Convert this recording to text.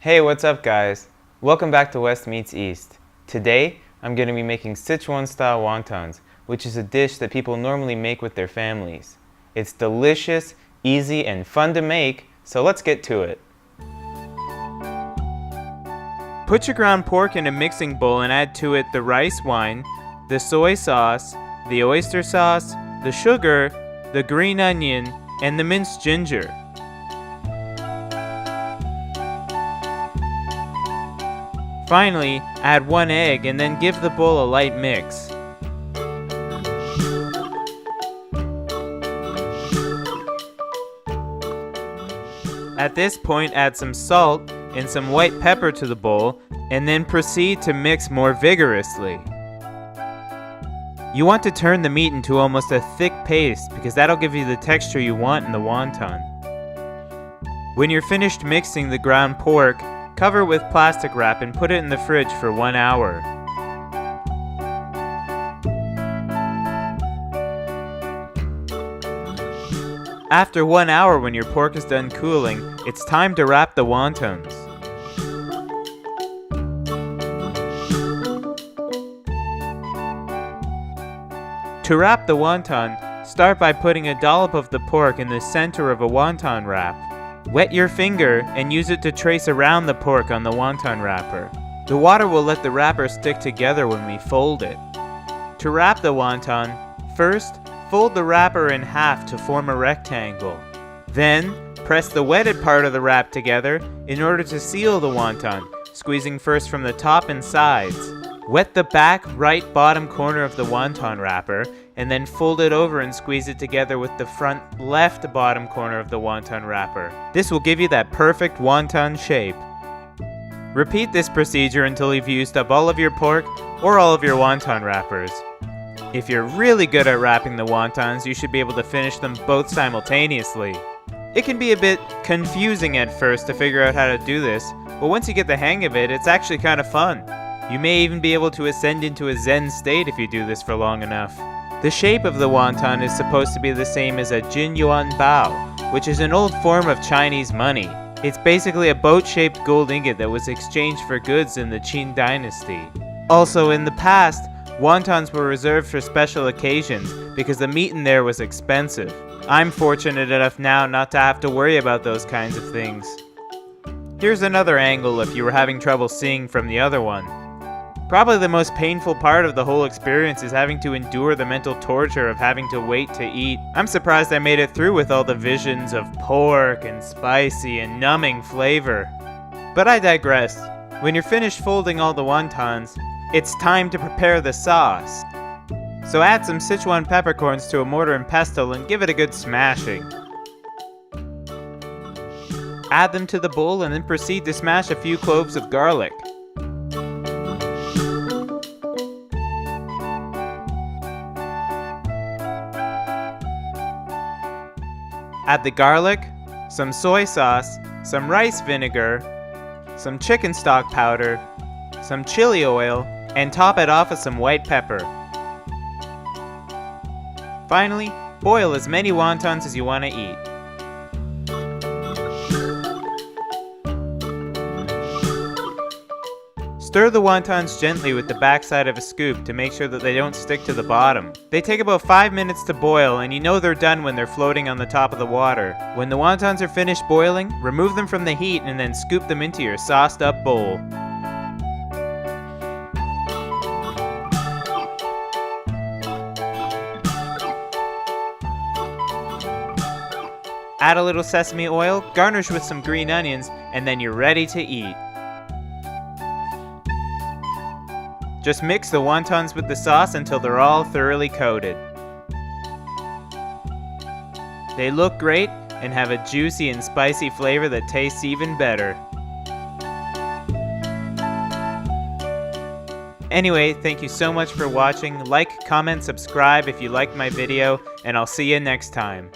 Hey, what's up guys? Welcome back to West Meets East. Today, I'm going to be making Sichuan style wontons, which is a dish that people normally make with their families. It's delicious, easy, and fun to make, so let's get to it. Put your ground pork in a mixing bowl and add to it the rice wine, the soy sauce, the oyster sauce, the sugar, the green onion, and the minced ginger. Finally, add 1 egg and then give the bowl a light mix. At this point, add some salt and some white pepper to the bowl and then proceed to mix more vigorously. You want to turn the meat into almost a thick paste because that'll give you the texture you want in the wonton. When you're finished mixing the ground pork, cover with plastic wrap and put it in the fridge for 1 hour. After 1 hour, when your pork is done cooling, it's time to wrap the wontons. To wrap the wonton, start by putting a dollop of the pork in the center of a wonton wrap. Wet your finger and use it to trace around the pork on the wonton wrapper. The water will let the wrapper stick together when we fold it. To wrap the wonton, first, fold the wrapper in half to form a rectangle. Then, press the wetted part of the wrap together in order to seal the wonton, squeezing first from the top and sides. Wet the back right bottom corner of the wonton wrapper and then fold it over and squeeze it together with the front left bottom corner of the wonton wrapper. This will give you that perfect wonton shape. Repeat this procedure until you've used up all of your pork or all of your wonton wrappers. If you're really good at wrapping the wontons, you should be able to finish them both simultaneously. It can be a bit confusing at first to figure out how to do this, but once you get the hang of it, it's actually kind of fun. You may even be able to ascend into a Zen state if you do this for long enough. The shape of the wonton is supposed to be the same as a jinyuan bao, which is an old form of Chinese money. It's basically a boat-shaped gold ingot that was exchanged for goods in the Qin dynasty. Also, in the past, wontons were reserved for special occasions because the meat in there was expensive. I'm fortunate enough now not to have to worry about those kinds of things. Here's another angle if you were having trouble seeing from the other one. Probably the most painful part of the whole experience is having to endure the mental torture of having to wait to eat. I'm surprised I made it through with all the visions of pork and spicy and numbing flavor. But I digress. When you're finished folding all the wontons, it's time to prepare the sauce. So add some Sichuan peppercorns to a mortar and pestle and give it a good smashing. Add them to the bowl and then proceed to smash a few cloves of garlic. Add the garlic, some soy sauce, some rice vinegar, some chicken stock powder, some chili oil, and top it off with some white pepper. Finally, boil as many wontons as you want to eat. Stir the wontons gently with the backside of a scoop to make sure that they don't stick to the bottom. They take about 5 minutes to boil, and you know they're done when they're floating on the top of the water. When the wontons are finished boiling, remove them from the heat and then scoop them into your sauced up bowl. Add a little sesame oil, garnish with some green onions, and then you're ready to eat. Just mix the wontons with the sauce until they're all thoroughly coated. They look great and have a juicy and spicy flavor that tastes even better. Anyway, thank you so much for watching. Like, comment, subscribe if you liked my video, and I'll see you next time.